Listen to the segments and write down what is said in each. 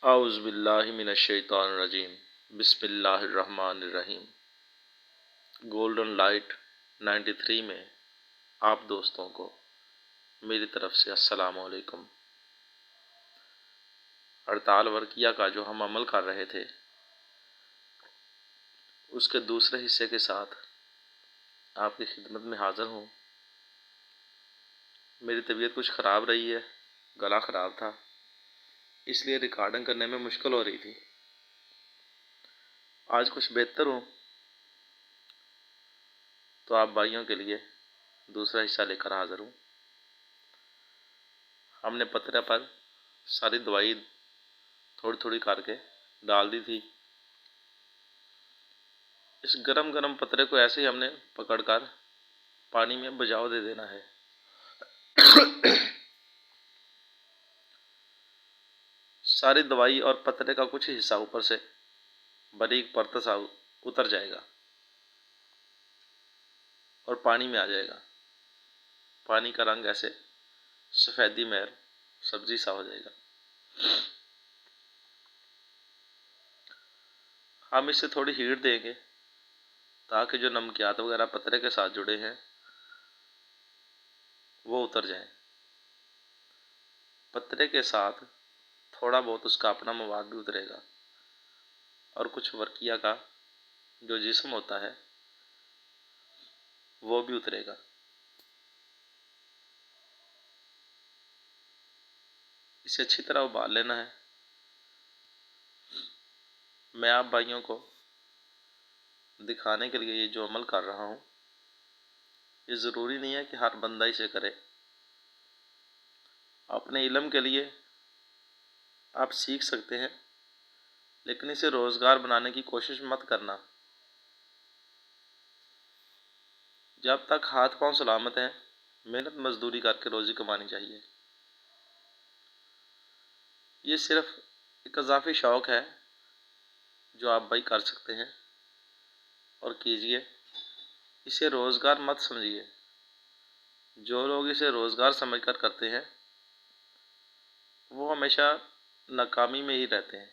औज़ु बिल्लाहि मिनश्शैतानिर्रजीम। बिस्मिल्लाहिर्रहमानिर्रहीम। Golden light 93 में आप दोस्तों को मेरी तरफ से अस्सलामु अलैकुम। हड़ताल वर्किया का जो हम अमल कर रहे थे उसके दूसरे हिस्से के साथ आपकी खिदमत में हाज़िर हूँ। मेरी तबीयत कुछ ख़राब रही है, गला ख़राब था, इसलिए रिकॉर्डिंग करने में मुश्किल हो रही थी। आज कुछ बेहतर हूँ तो आप भाइयों के लिए दूसरा हिस्सा लेकर हाज़िर हूँ। हमने पतरे पर सारी दवाई थोड़ी थोड़ी करके डाल दी थी। इस गरम गरम पतरे को ऐसे ही हमने पकड़कर पानी में बुझाव दे देना है। सारी दवाई और पतरे का कुछ हिस्सा ऊपर से बारीक परत सा उतर जाएगा और पानी में आ जाएगा। पानी का रंग ऐसे सफ़ेदी महर सब्जी सा हो जाएगा। हम इसे थोड़ी हीट देंगे ताकि जो नमकियात वगैरह पतरे के साथ जुड़े हैं वो उतर जाएं। पतरे के साथ थोड़ा बहुत उसका अपना मवाद भी उतरेगा और कुछ वर्किया का जो जिस्म होता है वो भी उतरेगा। इसे अच्छी तरह उबाल लेना है। मैं आप भाइयों को दिखाने के लिए ये जो अमल कर रहा हूँ, ये ज़रूरी नहीं है कि हर बंदा इसे करे। अपने इल्म के लिए आप सीख सकते हैं, लेकिन इसे रोज़गार बनाने की कोशिश मत करना। जब तक हाथ पांव सलामत हैं, मेहनत मजदूरी करके रोज़ी कमानी चाहिए। ये सिर्फ एक इजाफी शौक़ है जो आप भाई कर सकते हैं और कीजिए। इसे रोज़गार मत समझिए। जो लोग इसे रोज़गार समझकर करते हैं वो हमेशा नाकामी में ही रहते हैं।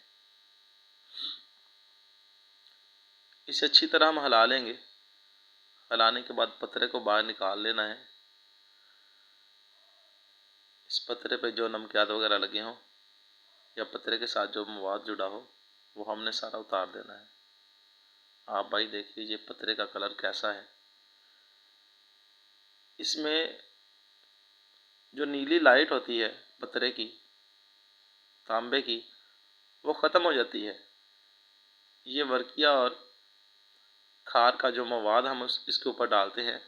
इसे अच्छी तरह हम हिला लेंगे। हिलाने के बाद पतरे को बाहर निकाल लेना है। इस पतरे पे जो नमकियात वगैरह लगे हों या पतरे के साथ जो मवाद जुड़ा हो वो हमने सारा उतार देना है। आप भाई देख लीजिए पतरे का कलर कैसा है। इसमें जो नीली लाइट होती है पतरे की, तांबे की, वो ख़त्म हो जाती है। ये वर्किया और खार का जो मवाद हम इसके ऊपर डालते हैं,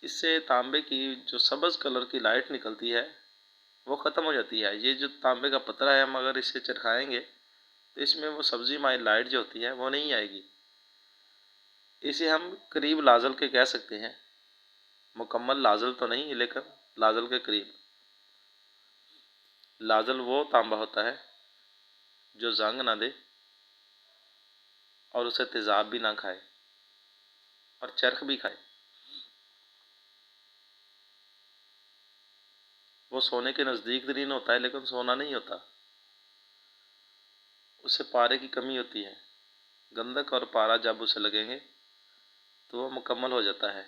इससे तांबे की जो सब्ज़ कलर की लाइट निकलती है वो ख़त्म हो जाती है। ये जो तांबे का पतरा है, हम अगर इसे चरखाएँगे तो इसमें वो सब्ज़ी माई लाइट जो होती है वो नहीं आएगी। इसे हम करीब लाजल के कह सकते हैं। मुकम्मल लाजल तो नहीं, लेकिन लाजल के करीब। लाजल वो तांबा होता है जो जंग ना दे और उसे तेज़ाब भी ना खाए और चरख भी खाए। वो सोने के नज़दीक तरीन होता है लेकिन सोना नहीं होता। उसे पारे की कमी होती है। गंधक और पारा जब उसे लगेंगे तो वो मुकम्मल हो जाता है।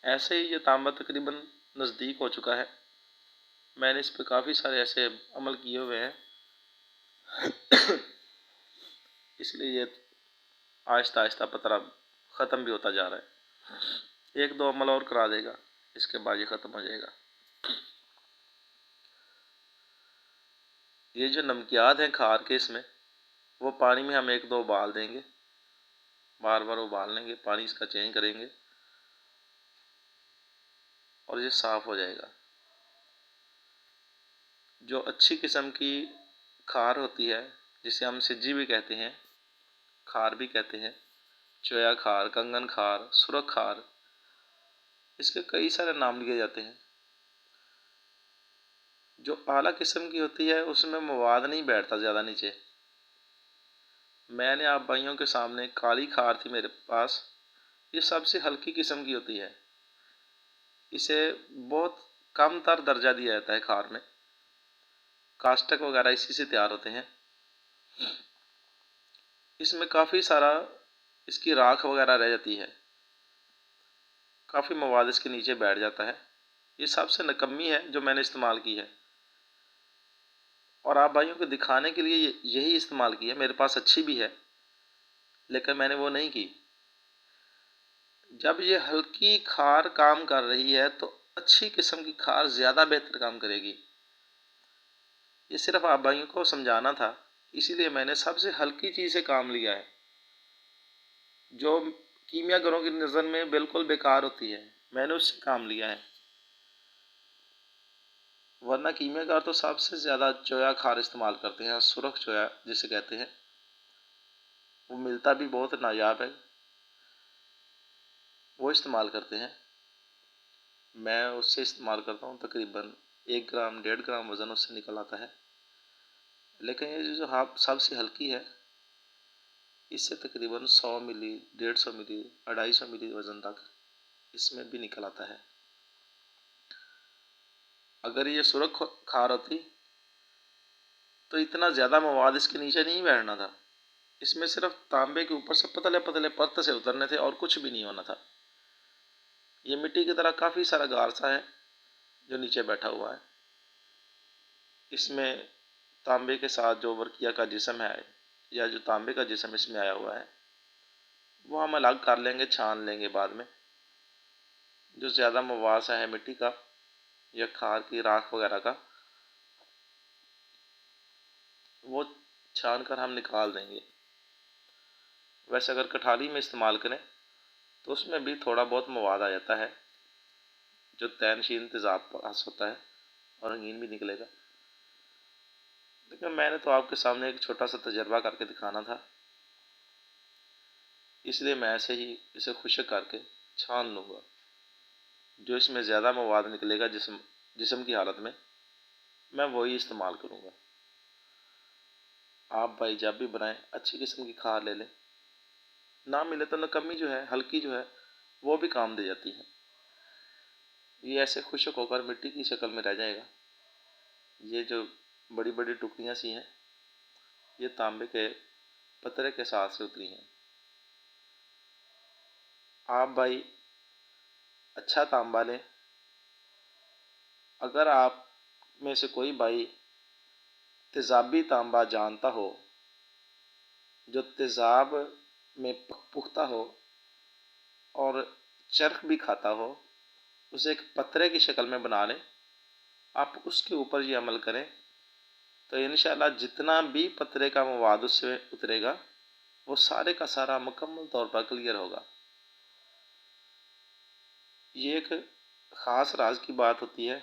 ऐसे ही ये तांबा तकरीबन नज़दीक हो चुका है। मैंने इस पे काफ़ी सारे ऐसे अमल किए हुए हैं, इसलिए ये आहिस्ता आहिस्ता पतरा ख़त्म भी होता जा रहा है। एक दो अमल और करा देगा, इसके बाद ये ख़त्म हो जाएगा। ये जो नमकियात हैं खार के, इसमें वो पानी में हम एक दो उबाल देंगे। बार बार उबाल लेंगे, पानी इसका चेंज करेंगे और ये साफ़ हो जाएगा। जो अच्छी किस्म की खार होती है, जिसे हम सिज्जी भी कहते हैं, खार भी कहते हैं, चोया खार, कंगन खार, सुरख खार, इसके कई सारे नाम लिए जाते हैं। जो आला किस्म की होती है उसमें मवाद नहीं बैठता ज़्यादा नीचे। मैंने आप भाइयों के सामने काली खार थी मेरे पास, ये सबसे हल्की किस्म की होती है। इसे बहुत कम तर दर्जा दिया जाता है खार में। काष्टक वगैरह इसी से तैयार होते हैं। इसमें काफ़ी सारा इसकी राख वगैरह रह जाती है, काफ़ी मवाद इसके नीचे बैठ जाता है। ये सबसे निकम्मी है जो मैंने इस्तेमाल की है, और आप भाइयों को दिखाने के लिए यही इस्तेमाल की है। मेरे पास अच्छी भी है, लेकिन मैंने वो नहीं की। जब ये हल्की खार काम कर रही है तो अच्छी किस्म की खार ज़्यादा बेहतर काम करेगी। ये सिर्फ आप भाइयों को समझाना था, इसीलिए मैंने सबसे हल्की चीज़ से काम लिया है, जो कीमियागरों की नज़र में बिल्कुल बेकार होती है, मैंने उससे काम लिया है। वरना कीमियागर तो सबसे ज़्यादा चोया खार इस्तेमाल करते हैं, सुरख चोया जिसे कहते हैं। वो मिलता भी बहुत नायाब है, वो इस्तेमाल करते हैं। मैं उससे इस्तेमाल करता हूँ, तकरीबन 1 ग्राम 1.5 ग्राम वज़न उससे निकल आता है। लेकिन ये जो आप सबसे हल्की है, इससे तकरीबन 100 मिली, 150 मिली, 250 मिली वज़न तक इसमें भी निकल आता है। अगर ये सुरख खार होती तो इतना ज़्यादा मवाद इसके नीचे नहीं बैठना था। इसमें सिर्फ तांबे के ऊपर से पतले पतले परत से उतरने थे और कुछ भी नहीं होना था। ये मिट्टी की तरह काफ़ी सारा गारसा है जो नीचे बैठा हुआ है। इसमें तांबे के साथ जो वर्किया का जिस्म है, या जो तांबे का जिस्म इसमें आया हुआ है, वो हम अलग कर लेंगे, छान लेंगे बाद में। जो ज़्यादा मवासा है मिट्टी का या खार की राख वगैरह का, वो छान कर हम निकाल देंगे। वैसे अगर कठाली में इस्तेमाल करें तो उसमें भी थोड़ा बहुत मवाद आ जाता है, जो तैनशीन तेज़ाब पास होता है और रंगीन भी निकलेगा। लेकिन मैंने तो आपके सामने एक छोटा सा तजर्बा करके दिखाना था, इसलिए मैं ऐसे ही इसे खुश्क करके छान लूँगा। जो इसमें ज़्यादा मवाद निकलेगा जिस्म की हालत में, मैं वही इस्तेमाल करूँगा। आप भाई जब भी बनाएं अच्छी किस्म की खार ले लें, ना मिले तो नकम्मी जो है, हल्की जो है, वो भी काम दे जाती है। ये ऐसे खुश्क होकर मिट्टी की शक्ल में रह जाएगा। ये जो बड़ी बड़ी टुकड़ियाँ सी हैं, ये तांबे के पतरे के साथ से उतरी हैं। आप भाई अच्छा तांबा लें। अगर आप में से कोई भाई तेज़ाबी तांबा जानता हो, जो तेज़ाब में पुख्ता हो और चरख भी खाता हो, उसे एक पतरे की शक्ल में बना लें। आप उसके ऊपर ये अमल करें तो इंशाअल्लाह जितना भी पतरे का मवाद उससे उतरेगा, वो सारे का सारा मुकम्मल तौर पर क्लियर होगा। ये एक ख़ास राज की बात होती है।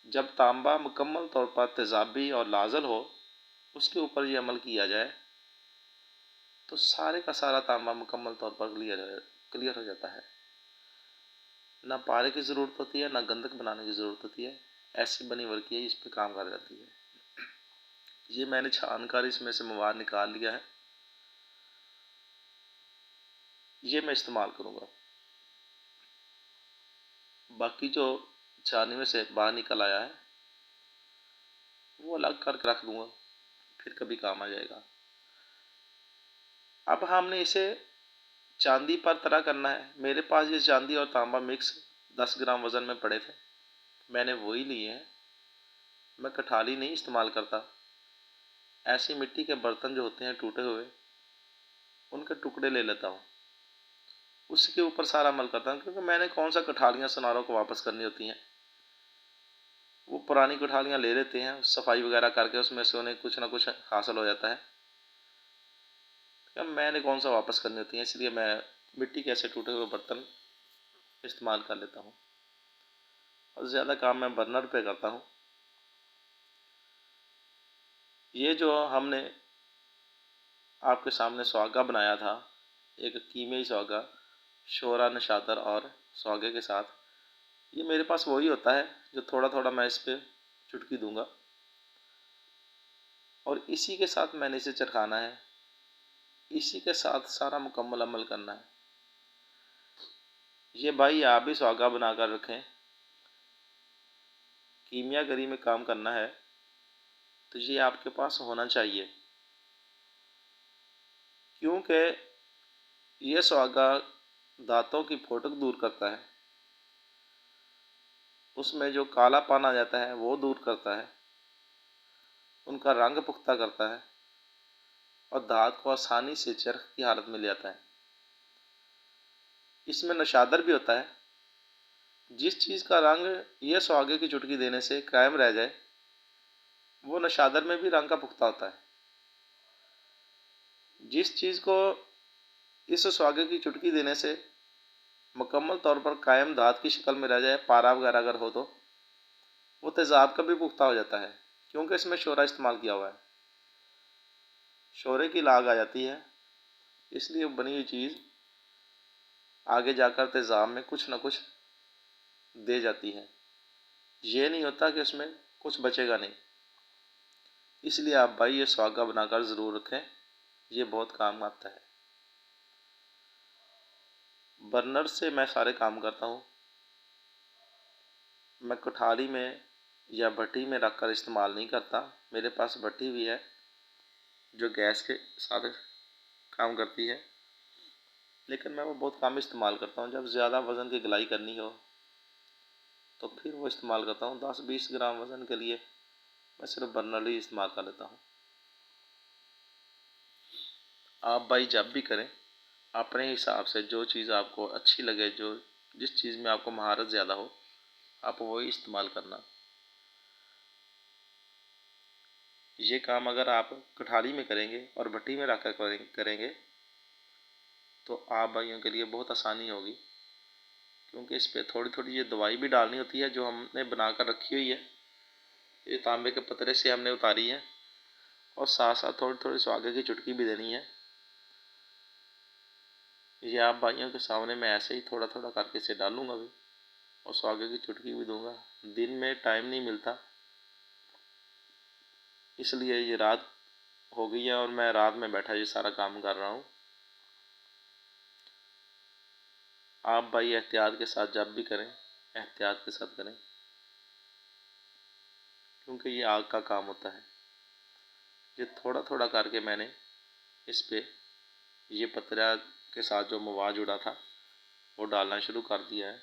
जब तांबा मुकम्मल तौर पर तेज़ाबी और लाज़ल हो, उसके ऊपर ये अमल किया जाए तो सारे का सारा तांबा मुकम्मल तौर पर क्लियर हो जाता है। ना पारे की ज़रूरत होती है, ना गंधक बनाने की ज़रूरत होती है। ऐसी बनी वर्किया इस पर काम कर जाती है। ये मैंने छान कर इसमें से मवाद निकाल लिया है, ये मैं इस्तेमाल करूँगा। बाकी जो छानने में से बाहर निकल आया है, वो अलग करके रख दूँगा, फिर कभी काम आ जाएगा। अब हमने इसे चांदी पर तरह करना है। मेरे पास ये चांदी और तांबा मिक्स 10 ग्राम वज़न में पड़े थे, मैंने वही लिए हैं। मैं कठाली नहीं इस्तेमाल करता। ऐसी मिट्टी के बर्तन जो होते हैं टूटे हुए, उनके टुकड़े ले लेता हूँ, उसके ऊपर सारा अमल करता हूँ। क्योंकि मैंने कौन सा कठालियाँ सुनारों को वापस करनी होती हैं। वो पुरानी कठालियाँ ले लेते हैं, सफाई वगैरह करके उसमें से उन्हें कुछ ना कुछ हासिल हो जाता है। अब मैंने कौन सा वापस करनी होती है, इसलिए मैं मिट्टी के ऐसे टूटे हुए बर्तन इस्तेमाल कर लेता हूँ। और ज़्यादा काम मैं बर्नर पे करता हूँ। ये जो हमने आपके सामने सुहागा बनाया था, एक कीमियाई सुहागा, शोरा नशातर और सुहागे के साथ, ये मेरे पास वही होता है जो थोड़ा थोड़ा मैं इस पर चुटकी दूंगा और इसी के साथ मैंने इसे चरखाना है। इसी के साथ सारा मुकम्मल अमल करना है। ये भाई आप भी सुहागा बना कर रखें। कीमियागरी में काम करना है तो ये आपके पास होना चाहिए, क्योंकि ये सुहागा दांतों की फोटक दूर करता है, उसमें जो कालापन आ जाता है वो दूर करता है, उनका रंग पुख्ता करता है और दांत को आसानी से चरख की हालत में ले आता है। इसमें नशादर भी होता है। जिस चीज़ का रंग यह सुहागे की चुटकी देने से कायम रह जाए, वो नशादर में भी रंग का पुख्ता होता है। जिस चीज़ को इस सुहागे की चुटकी देने से मुकम्मल तौर पर कायम दांत की शक्ल में रह जाए, पारा वगैरह अगर हो तो वो तेज़ाब का भी पुख्ता हो जाता है, क्योंकि इसमें शोरा इस्तेमाल किया हुआ है। शोरे की लाग आ जाती है, इसलिए बनी हुई चीज़ आगे जाकर तेज़ाब में कुछ ना कुछ दे जाती है। ये नहीं होता कि उसमें कुछ बचेगा नहीं। इसलिए आप भाई ये सुहागा बनाकर ज़रूर रखें, ये बहुत काम आता है। बर्नर से मैं सारे काम करता हूँ। मैं कुठारी में या भट्टी में रख कर इस्तेमाल नहीं करता। मेरे पास भट्टी भी है जो गैस के साथ काम करती है, लेकिन मैं वो बहुत कम इस्तेमाल करता हूँ। जब ज़्यादा वज़न की गलाई करनी हो तो फिर वो इस्तेमाल करता हूँ। 10-20 ग्राम वज़न के लिए मैं सिर्फ बर्नर ही इस्तेमाल कर लेता हूँ। आप भाई जब भी करें अपने हिसाब से जो चीज़ आपको अच्छी लगे, जो जिस चीज़ में आपको महारत ज़्यादा हो, आप वही इस्तेमाल करना। ये काम अगर आप कठाली में करेंगे और भट्टी में रख कर करेंगे तो आप भाइयों के लिए बहुत आसानी होगी, क्योंकि इस पर थोड़ी थोड़ी ये दवाई भी डालनी होती है जो हमने बना कर रखी हुई है। ये तांबे के पतरे से हमने उतारी है, और साथ साथ थोड़ी थोड़ी सुहागे की चुटकी भी देनी है। ये आप भाइयों के सामने मैं ऐसे ही थोड़ा थोड़ा करके इसे डालूंगा भी, और सुहागे की चुटकी भी दूंगा। दिन में टाइम नहीं मिलता, इसलिए ये रात हो गई है और मैं रात में बैठा ये सारा काम कर रहा हूँ। आप भाई एहतियात के साथ जब भी करें, एहतियात के साथ करें, क्योंकि ये आग का काम होता है। ये थोड़ा थोड़ा करके मैंने इस पे ये पतरा के साथ जो मवाद जुड़ा था वो डालना शुरू कर दिया है।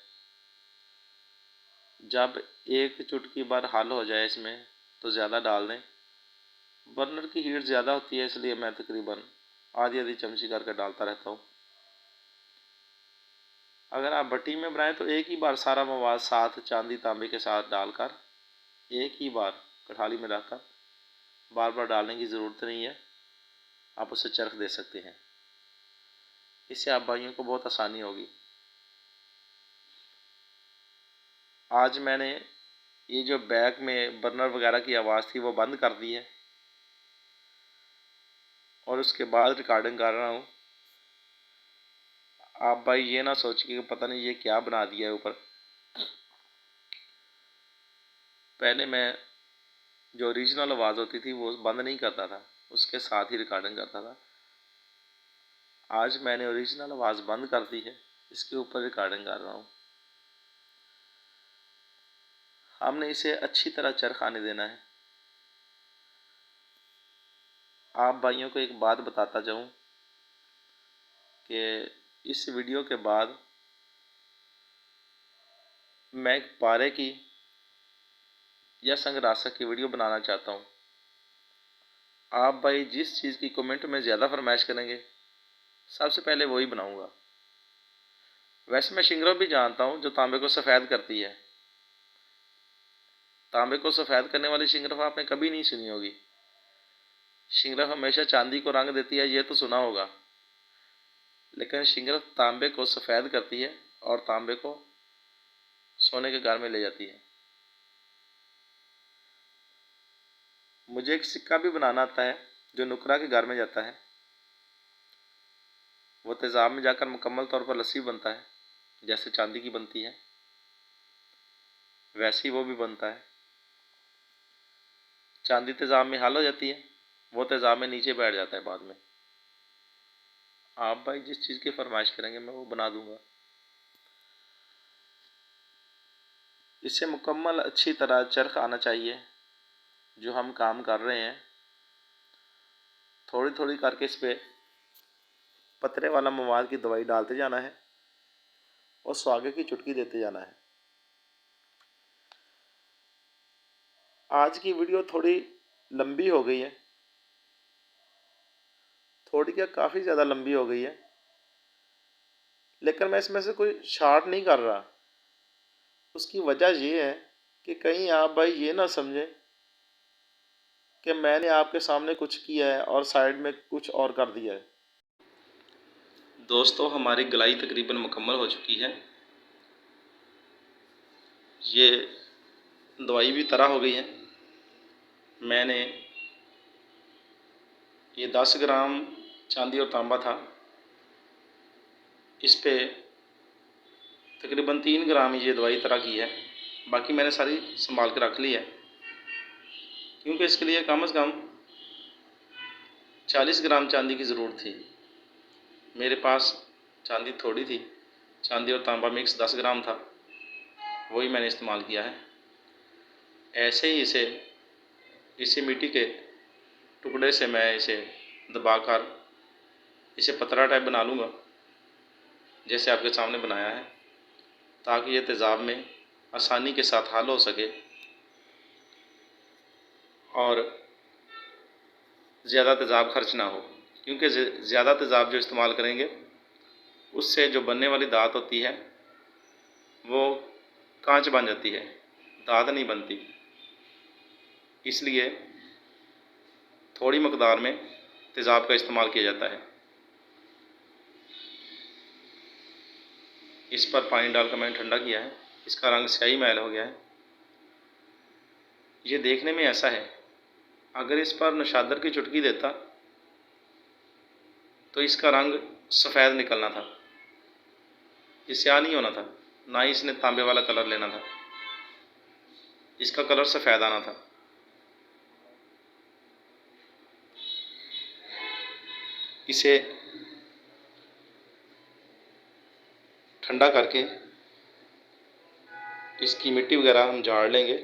जब एक चुटकी बार हल हो जाए इसमें तो ज़्यादा डाल दें। बर्नर की हीट ज़्यादा होती है, इसलिए मैं तकरीबन आधी आधी चमची करके डालता रहता हूँ। अगर आप भट्टी में बनाएं तो एक ही बार सारा मवाद साथ चांदी तांबे के साथ डालकर एक ही बार कठाली में रखकर बार बार डालने की ज़रूरत नहीं है। आप उसे चरख दे सकते हैं। इससे आप भाइयों को बहुत आसानी होगी। आज मैंने ये जो बैक में बर्नर वगैरह की आवाज़ थी वो बंद कर दी है और उसके बाद रिकॉर्डिंग कर रहा हूँ। आप भाई ये ना सोचिए कि पता नहीं ये क्या बना दिया है ऊपर। पहले मैं जो ओरिजिनल आवाज़ होती थी वो बंद नहीं करता था, उसके साथ ही रिकॉर्डिंग करता था। आज मैंने ओरिजिनल आवाज़ बंद कर दी है, इसके ऊपर रिकॉर्डिंग कर रहा हूँ। हमने इसे अच्छी तरह चरख आने देना है। आप भाइयों को एक बात बताता जाऊँ कि इस वीडियो के बाद मैं एक पारे की या संगरासक की वीडियो बनाना चाहता हूँ। आप भाई जिस चीज़ की कमेंट में ज़्यादा फरमाइश करेंगे सबसे पहले वही बनाऊँगा। वैसे मैं शिंगरफ भी जानता हूँ जो तांबे को सफ़ेद करती है। तांबे को सफ़ेद करने वाली शिंगरफ आपने कभी नहीं सुनी होगी। शिंगरफ हमेशा चांदी को रंग देती है, ये तो सुना होगा, लेकिन शिंगरफ तांबे को सफ़ेद करती है और तांबे को सोने के घर में ले जाती है। मुझे एक सिक्का भी बनाना आता है जो नुकरा के घर में जाता है। वो तेज़ाब में जाकर मुकम्मल तौर पर लस्सी बनता है, जैसे चांदी की बनती है वैसे ही वो भी बनता है। चांदी तेज़ाब में हल हो जाती है, वो तेज़ाब में नीचे बैठ जाता है बाद में। आप भाई जिस चीज़ की फरमाइश करेंगे मैं वो बना दूंगा। इससे मुकम्मल अच्छी तरह चरख आना चाहिए। जो हम काम कर रहे हैं, थोड़ी थोड़ी करके इस पर पतरे वाला मवाद की दवाई डालते जाना है और सुहागे की चुटकी देते जाना है। आज की वीडियो थोड़ी लंबी हो गई है, थोड़ी क्या काफ़ी ज़्यादा लंबी हो गई है, लेकिन मैं इसमें से कोई शार्ट नहीं कर रहा। उसकी वजह ये है कि कहीं आप भाई ये ना समझें कि मैंने आपके सामने कुछ किया है और साइड में कुछ और कर दिया है। दोस्तों, हमारी गलाई तकरीबन मुकम्मल हो चुकी है। ये दवाई भी तरह हो गई है। मैंने ये 10 ग्राम चांदी और तांबा था, इस पे तकरीबन 3 ग्राम ये दवाई तरह की है। बाकी मैंने सारी संभाल के रख ली है, क्योंकि इसके लिए कम से कम 40 ग्राम चांदी की ज़रूरत थी। मेरे पास चांदी थोड़ी थी, चांदी और तांबा मिक्स 10 ग्राम था, वही मैंने इस्तेमाल किया है। ऐसे ही इसे मिट्टी के टुकड़े से मैं इसे दबाकर इसे पतला टाइप बना लूँगा, जैसे आपके सामने बनाया है, ताकि ये तेज़ाब में आसानी के साथ हल हो सके और ज़्यादा तेज़ाब खर्च ना हो। क्योंकि ज़्यादा तेज़ाब जो इस्तेमाल करेंगे उससे जो बनने वाली दात होती है वो कांच बन जाती है, दात नहीं बनती। इसलिए थोड़ी मकदार में तेज़ाब का इस्तेमाल किया जाता है। इस पर पानी डालकर मैंने ठंडा किया है। इसका रंग स्याही मैल हो गया है। ये देखने में ऐसा है, अगर इस पर नशादर की चुटकी देता तो इसका रंग सफ़ेद निकलना था, ये स्याह नहीं होना था। ना ही इसने तांबे वाला कलर लेना था, इसका कलर सफ़ेद आना था। इसे ठंडा करके इसकी मिट्टी वगैरह हम झाड़ लेंगे,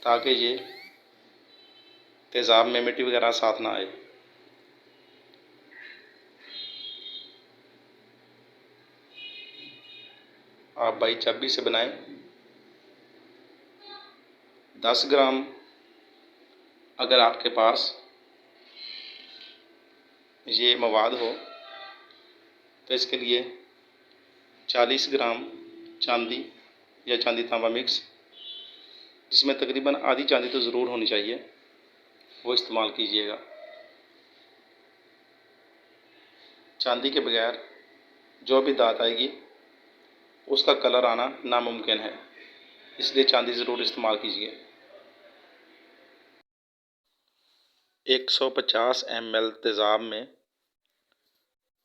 ताकि ये तेज़ाब में मिट्टी वगैरह साथ ना आए। आप भाई जब भी इसे बनाएं, 10 ग्राम अगर आपके पास ये मवाद हो तो इसके लिए 40 ग्राम चांदी या चांदी तांबा मिक्स, जिसमें तकरीबन आधी चांदी तो ज़रूर होनी चाहिए, वो इस्तेमाल कीजिएगा। चांदी के बगैर जो भी दात आएगी उसका कलर आना नामुमकिन है, इसलिए चांदी ज़रूर इस्तेमाल कीजिए। 150 ml तेज़ाब में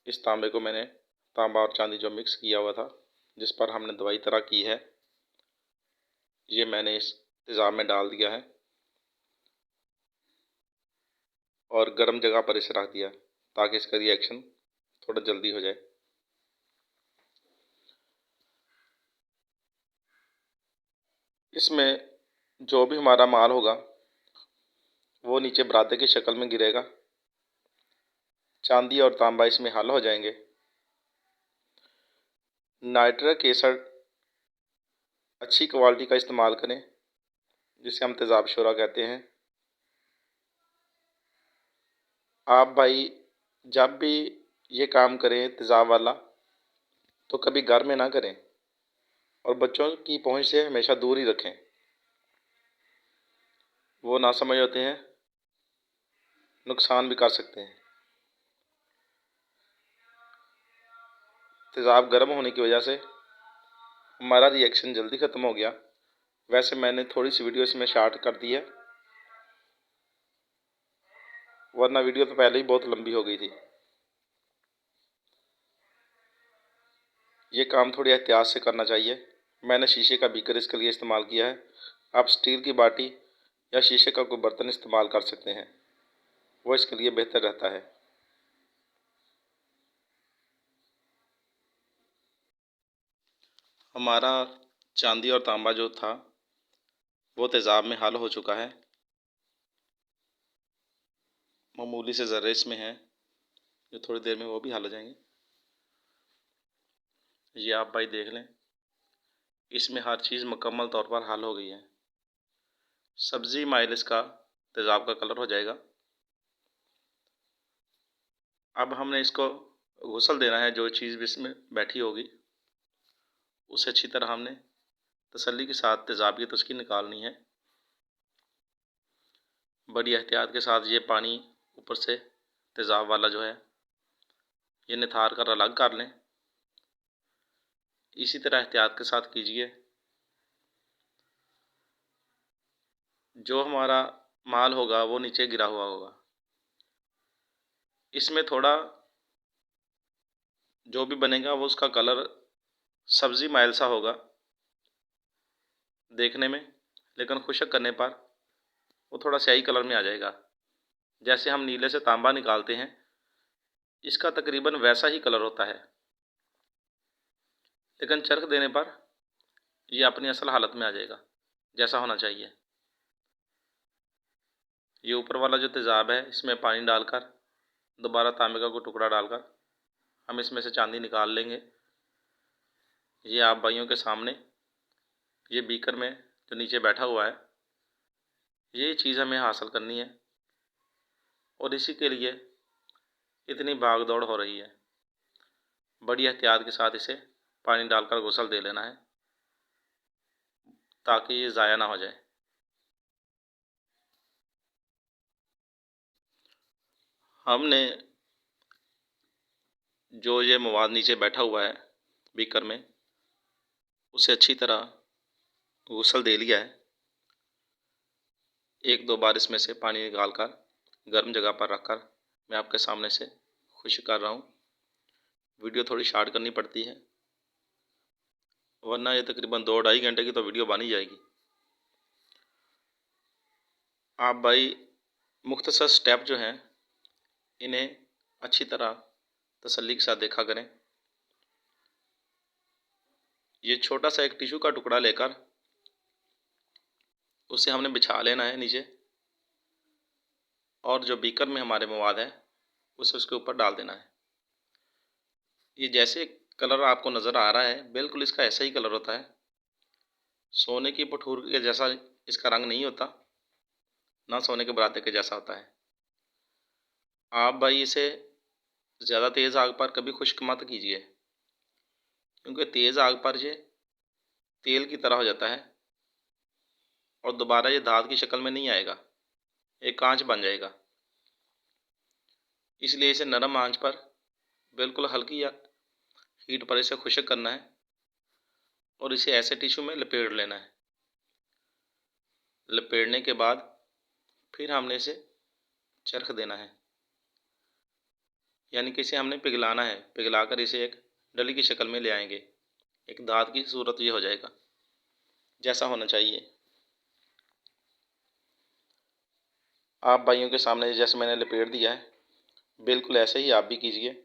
इस तांबे को मैंने, तांबा और चांदी जो मिक्स किया हुआ था, जिस पर हमने दवाई तरह की है, ये मैंने इस तेज़ाब में डाल दिया है और गर्म जगह पर इसे रख दिया, ताकि इसका रिएक्शन थोड़ा जल्दी हो जाए। इसमें जो भी हमारा माल होगा वो नीचे बरादे की शक्ल में गिरेगा। चांदी और तांबा इसमें हल हो जाएंगे। नाइट्रिक एसिड अच्छी क्वालिटी का इस्तेमाल करें, जिसे हम तेज़ाब शोरा कहते हैं। आप भाई जब भी ये काम करें तेज़ाब वाला, तो कभी घर में ना करें और बच्चों की पहुंच से हमेशा दूर ही रखें। वो नासमझ होते हैं, नुकसान भी कर सकते हैं। तेज़ाब गर्म होने की वजह से हमारा रिएक्शन जल्दी ख़त्म हो गया। वैसे मैंने थोड़ी सी वीडियो इसमें शार्ट कर दी है, वरना वीडियो तो पहले ही बहुत लंबी हो गई थी। ये काम थोड़ी एहतियात से करना चाहिए। मैंने शीशे का बीकर इसके लिए इस्तेमाल किया है। आप स्टील की बाटी या शीशे का कोई बर्तन इस्तेमाल कर सकते हैं, वो इसके लिए बेहतर रहता है। हमारा चांदी और तांबा जो था वो तेज़ाब में हल हो चुका है। मामूली से ज़र्रे इसमें हैं जो थोड़ी देर में वो भी हल हो जाएंगे। ये आप भाई देख लें, इसमें हर चीज़ मुकम्मल तौर पर हल हो गई है। सब्ज़ी माइल इसका तेज़ाब का कलर हो जाएगा। अब हमने इसको गुसल देना है। जो चीज़ भी इसमें बैठी होगी उसे अच्छी तरह हमने तसल्ली के साथ तेज़ाब की तस्की निकालनी है। बड़ी एहतियात के साथ ये पानी ऊपर से तेज़ाब वाला जो है ये निथार कर अलग कर लें। इसी तरह एहतियात के साथ कीजिए। जो हमारा माल होगा वो नीचे गिरा हुआ होगा। इसमें थोड़ा जो भी बनेगा वो उसका कलर सब्ज़ी माइल सा होगा देखने में, लेकिन खुशक करने पर वो थोड़ा स्याही कलर में आ जाएगा। जैसे हम नीले से तांबा निकालते हैं, इसका तकरीबन वैसा ही कलर होता है, लेकिन चरख देने पर ये अपनी असल हालत में आ जाएगा जैसा होना चाहिए। ये ऊपर वाला जो तेज़ाब है इसमें पानी डालकर दोबारा तांबे का कोई टुकड़ा डालकर हम इसमें से चांदी निकाल लेंगे। ये आप भाइयों के सामने ये बीकर में जो नीचे बैठा हुआ है ये चीज़ हमें हासिल करनी है और इसी के लिए इतनी भाग दौड़ हो रही है। बड़ी एहतियात के साथ इसे पानी डालकर गुसल दे लेना है ताकि ये ज़ाया ना हो जाए। हमने जो ये मवाद नीचे बैठा हुआ है बीकर में उसे अच्छी तरह गुसल दे लिया है। एक दो बार इसमें से पानी निकाल कर गर्म जगह पर रखकर मैं आपके सामने से खुश कर रहा हूँ। वीडियो थोड़ी शार्ट करनी पड़ती है वरना ये तकरीबन 2-2.5 घंटे की तो वीडियो बन ही जाएगी। आप भाई मुख्तसर स्टेप जो हैं इन्हें अच्छी तरह तसल्ली के साथ देखा करें। ये छोटा सा एक टिश्यू का टुकड़ा लेकर उसे हमने बिछा लेना है नीचे और जो बीकर में हमारे मवाद है उसे उसके ऊपर डाल देना है। ये जैसे कलर आपको नज़र आ रहा है बिल्कुल इसका ऐसा ही कलर होता है। सोने की पठूर के जैसा इसका रंग नहीं होता, ना सोने के बराते के जैसा होता है। आप भाई इसे ज़्यादा तेज़ आग पर कभी खुश्क मत कीजिए क्योंकि तेज़ आग पर ये तेल की तरह हो जाता है और दोबारा ये धात की शक्ल में नहीं आएगा, एक कांच बन जाएगा। इसलिए इसे नरम आंच पर बिल्कुल हल्की या हीट पर इसे खुश्क करना है और इसे ऐसे टिश्यू में लपेट लेना है। लपेटने के बाद फिर हमने इसे चरख देना है, यानी कि इसे हमने पिघलाना है। पिघलाकर इसे एक डली की शक्ल में ले आएंगे, एक दाँत की सूरत ये हो जाएगा जैसा होना चाहिए। आप भाइयों के सामने जैसे मैंने लपेट दिया है बिल्कुल ऐसे ही आप भी कीजिए।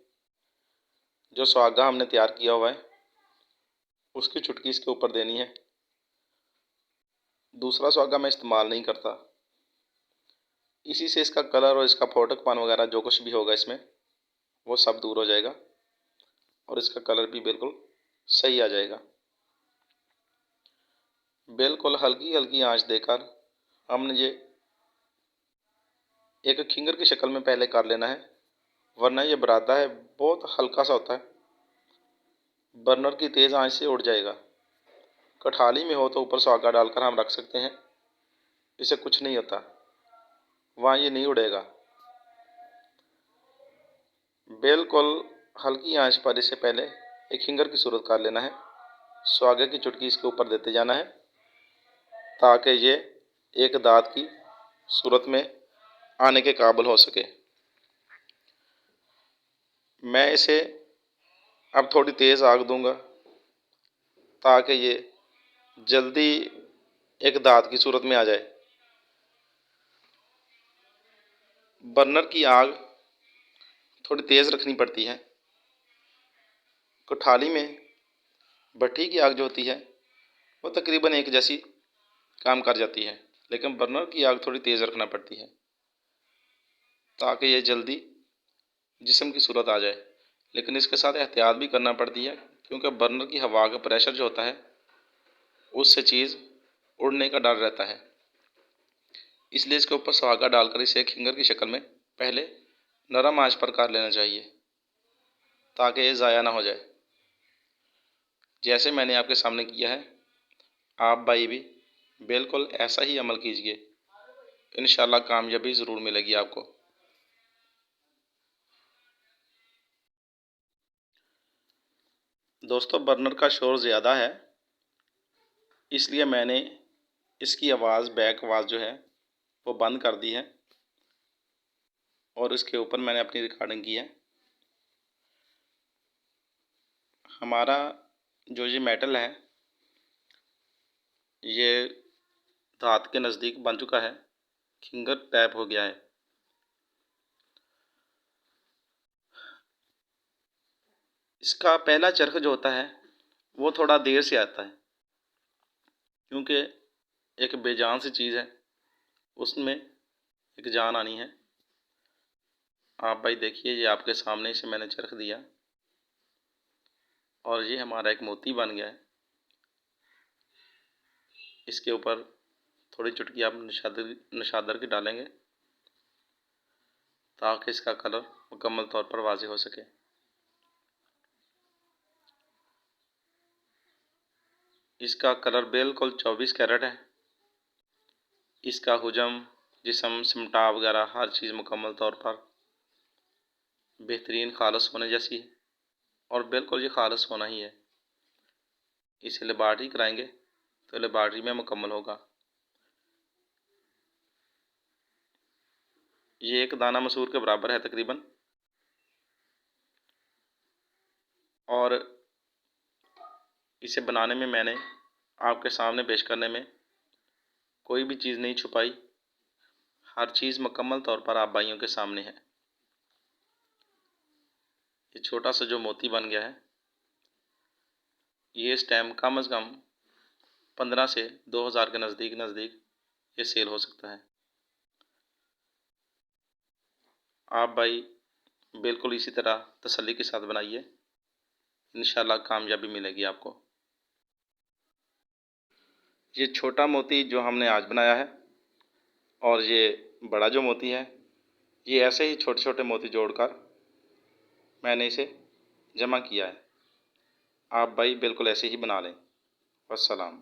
जो सुहागा हमने तैयार किया हुआ है उसकी चुटकी इसके ऊपर देनी है। दूसरा सुहागा मैं इस्तेमाल नहीं करता, इसी से इसका कलर और इसका फोटकपन वगैरह जो कुछ भी होगा इसमें वो सब दूर हो जाएगा और इसका कलर भी बिल्कुल सही आ जाएगा। बिल्कुल हल्की हल्की आंच देकर हमने ये एक खिंगर की शक्ल में पहले कर लेना है, वरना ये बरादा है बहुत हल्का सा होता है, बर्नर की तेज़ आंच से उड़ जाएगा। कठाली में हो तो ऊपर सुहागा डालकर हम रख सकते हैं, इसे कुछ नहीं होता, वहाँ ये नहीं उड़ेगा। बिल्कुल हल्की आंच पर इसे पहले एक खिंगर की सूरत कर लेना है। सुहागे की चुटकी इसके ऊपर देते जाना है ताकि ये एक दाँत की सूरत में आने के काबिल हो सके। मैं इसे अब थोड़ी तेज़ आग दूंगा ताकि ये जल्दी एक दाँत की सूरत में आ जाए। बर्नर की आग थोड़ी तेज़ रखनी पड़ती है। कठाली में भट्ठी की आग जो होती है वो तकरीबन एक जैसी काम कर जाती है, लेकिन बर्नर की आग थोड़ी तेज़ रखना पड़ती है ताकि ये जल्दी जिस्म की सूरत आ जाए। लेकिन इसके साथ एहतियात भी करना पड़ती है, क्योंकि बर्नर की हवा का प्रेशर जो होता है उससे चीज़ उड़ने का डर रहता है। इसलिए इसके ऊपर सुहागा डालकर इसे एक खिंगर की शक्ल में पहले नरम आंच पर कर लेना चाहिए ताकि ये ज़ाया ना हो जाए। जैसे मैंने आपके सामने किया है, आप भाई भी बिल्कुल ऐसा ही अमल कीजिए, इंशाल्लाह कामयाबी ज़रूर मिलेगी आपको। दोस्तों, बर्नर का शोर ज़्यादा है, इसलिए मैंने इसकी आवाज़, बैक आवाज़ जो है वो बंद कर दी है और इसके ऊपर मैंने अपनी रिकॉर्डिंग की है। हमारा जो ये मेटल है ये धात के नज़दीक बन चुका है, खिंगर टैप हो गया है। इसका पहला चरख जो होता है वो थोड़ा देर से आता है, क्योंकि एक बेजान सी चीज़ है, उसमें एक जान आनी है। आप भाई देखिए, ये आपके सामने इसे मैंने चरख दिया और ये हमारा एक मोती बन गया है। इसके ऊपर थोड़ी चुटकी आप नशादर की डालेंगे ताकि इसका कलर मुकम्मल तौर पर वाज़ेह हो सके। इसका कलर बिल्कुल 24 कैरेट है। इसका हुजम, जिस्म, सिमटा वगैरह हर चीज़ मुकम्मल तौर पर बेहतरीन खालस होने जैसी है और बिल्कुल ये खालस होना ही है। इसे लेबार्टरी कराएंगे तो लेबार्टरी में मुकम्मल होगा। ये एक दाना मसूर के बराबर है तकरीबन, और इसे बनाने में मैंने आपके सामने पेश करने में कोई भी चीज़ नहीं छुपाई, हर चीज़ मुकम्मल तौर पर आप भाइयों के सामने है। ये छोटा सा जो मोती बन गया है ये इस टाइम कम से कम 15 से 2000 के नज़दीक ये सेल हो सकता है। आप भाई बिल्कुल इसी तरह तसल्ली के साथ बनाइए, इंशाल्लाह कामयाबी मिलेगी आपको। ये छोटा मोती जो हमने आज बनाया है और ये बड़ा जो मोती है, ये ऐसे ही छोटे छोटे मोती जोड़कर मैंने इसे जमा किया है। आप भाई बिल्कुल ऐसे ही बना लें। वस्सलाम।